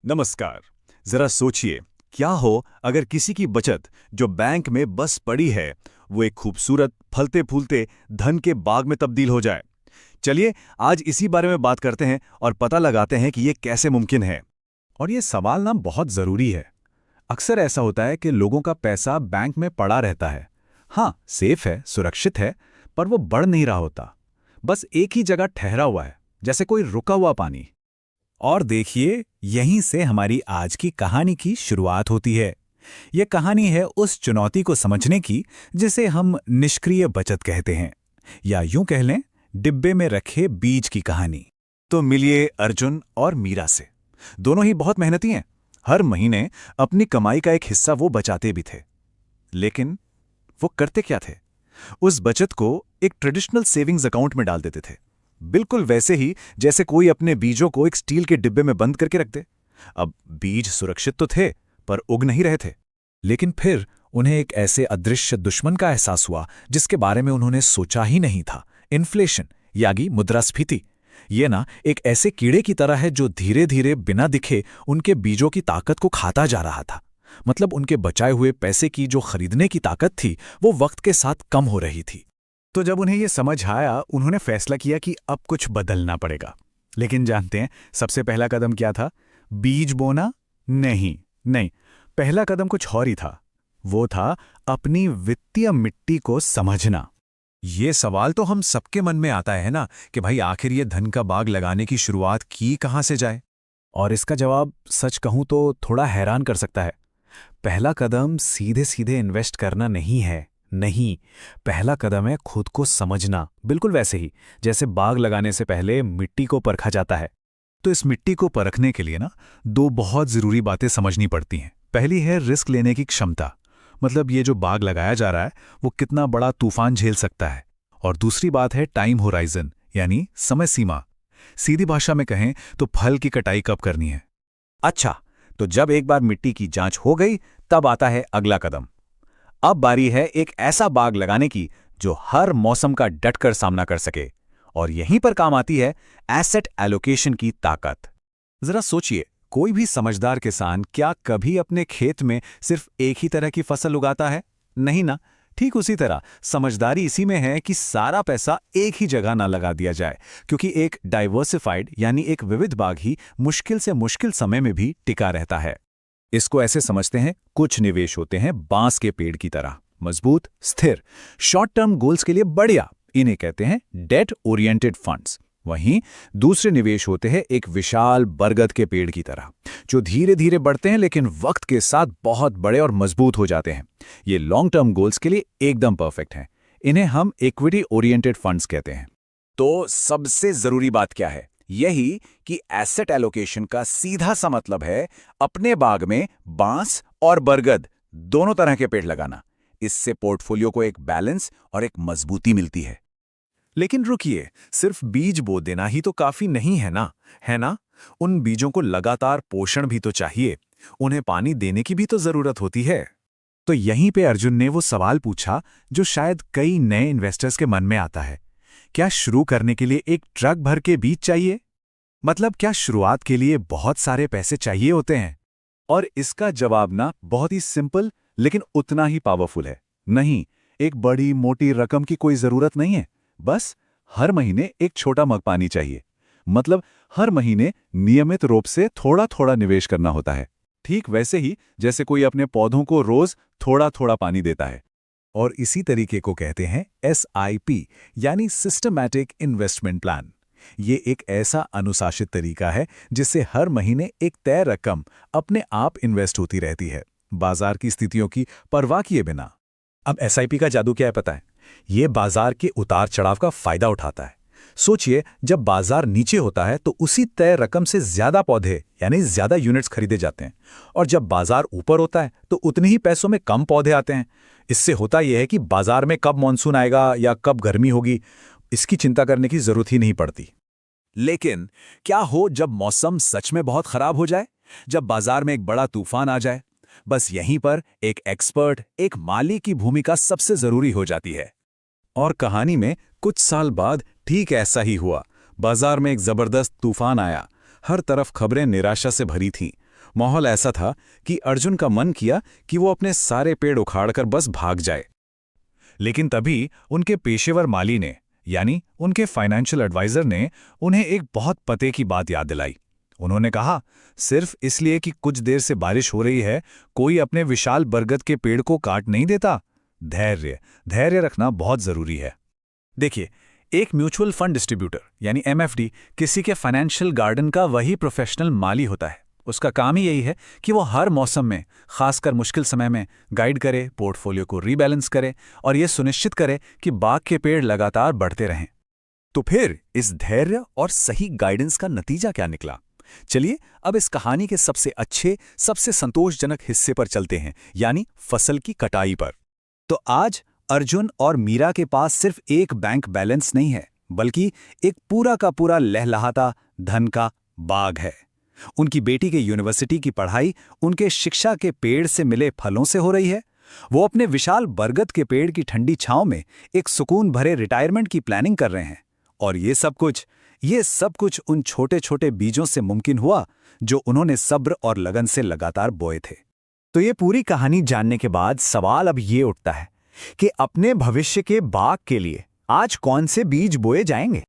नमस्कार। जरा सोचिए, क्या हो अगर किसी की बचत जो बैंक में बस पड़ी है वो एक खूबसूरत फलते फूलते धन के बाग में तब्दील हो जाए। चलिए आज इसी बारे में बात करते हैं और पता लगाते हैं कि ये कैसे मुमकिन है। और ये सवाल ना बहुत ज़रूरी है। अक्सर ऐसा होता है कि लोगों का पैसा बैंक में पड़ा रहता है। हाँ, सेफ है, सुरक्षित है, पर वो बढ़ नहीं रहा होता। बस एक ही जगह ठहरा हुआ है, जैसे कोई रुका हुआ पानी। और देखिए, यहीं से हमारी आज की कहानी की शुरुआत होती है। ये कहानी है उस चुनौती को समझने की जिसे हम निष्क्रिय बचत कहते हैं, या यूं कह लें, डिब्बे में रखे बीज की कहानी। तो मिलिए अर्जुन और मीरा से। दोनों ही बहुत मेहनती हैं। हर महीने अपनी कमाई का एक हिस्सा वो बचाते भी थे। लेकिन वो करते क्या थे? उस बचत को एक ट्रेडिशनल सेविंग्स अकाउंट में डाल देते थे, बिल्कुल वैसे ही जैसे कोई अपने बीजों को एक स्टील के डिब्बे में बंद करके रख दे। अब बीज सुरक्षित तो थे, पर उग नहीं रहे थे। लेकिन फिर उन्हें एक ऐसे अदृश्य दुश्मन का एहसास हुआ जिसके बारे में उन्होंने सोचा ही नहीं था। इन्फ्लेशन, यानी मुद्रास्फीति। ये ना एक ऐसे कीड़े की तरह है जो धीरे धीरे बिना दिखे उनके बीजों की ताकत को खाता जा रहा था। मतलब उनके बचाए हुए पैसे की जो खरीदने की ताकत थी वो वक्त के साथ कम हो रही थी। तो जब उन्हें ये समझ आया, उन्होंने फैसला किया कि अब कुछ बदलना पड़ेगा। लेकिन जानते हैं सबसे पहला कदम क्या था? बीज बोना? नहीं नहीं, पहला कदम कुछ और ही था। वो था अपनी वित्तीय मिट्टी को समझना। ये सवाल तो हम सबके मन में आता है ना कि भाई आखिर ये धन का बाग लगाने की शुरुआत की कहाँ से जाए। और इसका जवाब सच कहूं तो थोड़ा हैरान कर सकता है। पहला कदम सीधे सीधे इन्वेस्ट करना नहीं है। नहीं, पहला कदम है खुद को समझना, बिल्कुल वैसे ही जैसे बाग लगाने से पहले मिट्टी को परखा जाता है। तो इस मिट्टी को परखने के लिए ना दो बहुत ज़रूरी बातें समझनी पड़ती हैं। पहली है रिस्क लेने की क्षमता, मतलब ये जो बाग लगाया जा रहा है वो कितना बड़ा तूफान झेल सकता है। और दूसरी बात है टाइम होराइजन, यानी समय सीमा। सीधी भाषा में कहें तो फल की कटाई कब करनी है। अच्छा, तो जब एक बार मिट्टी की जांच हो गई, तब आता है अगला कदम। अब बारी है एक ऐसा बाग लगाने की जो हर मौसम का डटकर सामना कर सके। और यहीं पर काम आती है एसेट एलोकेशन की ताकत। जरा सोचिए, कोई भी समझदार किसान क्या कभी अपने खेत में सिर्फ एक ही तरह की फसल उगाता है? नहीं ना। ठीक उसी तरह समझदारी इसी में है कि सारा पैसा एक ही जगह ना लगा दिया जाए, क्योंकि एक डाइवर्सिफाइड यानी एक विविध बाग ही मुश्किल से मुश्किल समय में भी टिका रहता है। इसको ऐसे समझते हैं, कुछ निवेश होते हैं बांस के पेड़ की तरह, मजबूत, स्थिर, शॉर्ट टर्म गोल्स के लिए बढ़िया। इन्हें कहते हैं डेट ओरिएंटेड फंड्स। वहीं दूसरे निवेश होते हैं एक विशाल बरगद के पेड़ की तरह, जो धीरे धीरे बढ़ते हैं लेकिन वक्त के साथ बहुत बड़े और मजबूत हो जाते हैं। ये लॉन्ग टर्म गोल्स के लिए एकदम परफेक्ट हैं। इन्हें हम इक्विटी ओरिएंटेड फंड्स कहते हैं। तो सबसे जरूरी बात क्या है? यही कि एसेट एलोकेशन का सीधा सा मतलब है अपने बाग में बांस और बरगद दोनों तरह के पेड़ लगाना। इससे पोर्टफोलियो को एक बैलेंस और एक मजबूती मिलती है। लेकिन रुकिए, सिर्फ बीज बो देना ही तो काफी नहीं है ना, है ना? उन बीजों को लगातार पोषण भी तो चाहिए, उन्हें पानी देने की भी तो जरूरत होती है। तो यहीं पे अर्जुन ने वो सवाल पूछा जो शायद कई नए इन्वेस्टर्स के मन में आता है। क्या शुरू करने के लिए एक ट्रक भर के बीज चाहिए? मतलब क्या शुरुआत के लिए बहुत सारे पैसे चाहिए होते हैं? और इसका जवाब ना बहुत ही सिंपल लेकिन उतना ही पावरफुल है। नहीं, एक बड़ी मोटी रकम की कोई जरूरत नहीं है। बस हर महीने एक छोटा मग पानी चाहिए। मतलब हर महीने नियमित रूप से थोड़ा थोड़ा निवेश करना होता है, ठीक वैसे ही जैसे कोई अपने पौधों को रोज थोड़ा थोड़ा पानी देता है। और इसी तरीके को कहते हैं SIP, यानी सिस्टमैटिक इन्वेस्टमेंट प्लान। ये एक ऐसा अनुशासित तरीका है जिससे हर महीने एक तय रकम अपने आप इन्वेस्ट होती रहती है, बाजार की स्थितियों की परवाह किए बिना। अब SIP का जादू क्या है पता है? ये बाजार के उतार चढ़ाव का फायदा उठाता है। सोचिए, जब बाजार नीचे होता है तो उसी तय रकम से ज्यादा पौधे यानी ज्यादा यूनिट्स खरीदे जाते हैं, और जब बाजार ऊपर होता है तो उतने ही पैसों में कम पौधे आते हैं। इससे होता यह है कि बाजार में कब मॉनसून आएगा या कब गर्मी होगी, इसकी चिंता करने की जरूरत ही नहीं पड़ती। लेकिन क्या हो जब मौसम सच में बहुत खराब हो जाए, जब बाजार में एक बड़ा तूफान आ जाए? बस यहीं पर एक एक्सपर्ट, एक माली की भूमिका सबसे जरूरी हो जाती है। और कहानी में कुछ साल बाद ठीक ऐसा ही हुआ। बाजार में एक जबरदस्त तूफान आया। हर तरफ खबरें निराशा से भरी थीं। माहौल ऐसा था कि अर्जुन का मन किया कि वो अपने सारे पेड़ उखाड़कर बस भाग जाए। लेकिन तभी उनके पेशेवर माली ने, यानी उनके फाइनेंशियल एडवाइजर ने, उन्हें एक बहुत पते की बात याद दिलाई। उन्होंने कहा, सिर्फ इसलिए कि कुछ देर से बारिश हो रही है, कोई अपने विशाल बरगद के पेड़ को काट नहीं देता। धैर्य धैर्य रखना बहुत जरूरी है। देखिए, एक म्यूचुअल फंड डिस्ट्रीब्यूटर यानी एमएफडी किसी के फाइनेंशियल गार्डन का वही प्रोफेशनल माली होता है। उसका काम ही यही है कि वो हर मौसम में, खासकर मुश्किल समय में, गाइड करे, पोर्टफोलियो को रीबैलेंस करे और ये सुनिश्चित करे कि बाग के पेड़ लगातार बढ़ते रहें। तो फिर इस धैर्य और सही गाइडेंस का नतीजा क्या निकला? चलिए अब इस कहानी के सबसे अच्छे, सबसे संतोषजनक हिस्से पर चलते हैं, यानी फसल की कटाई पर। तो आज अर्जुन और मीरा के पास सिर्फ एक बैंक बैलेंस नहीं है, बल्कि एक पूरा का पूरा लहलहाता धन का बाग है। उनकी बेटी के यूनिवर्सिटी की पढ़ाई उनके शिक्षा के पेड़ से मिले फलों से हो रही है। वो अपने विशाल बरगद के पेड़ की ठंडी छांव में एक सुकून भरे रिटायरमेंट की प्लानिंग कर रहे हैं। और ये सब कुछ उन छोटे छोटे बीजों से मुमकिन हुआ जो उन्होंने सब्र और लगन से लगातार बोए थे। तो ये पूरी कहानी जानने के बाद सवाल अब ये उठता है कि अपने भविष्य के बाग के लिए आज कौन से बीज बोए जाएंगे?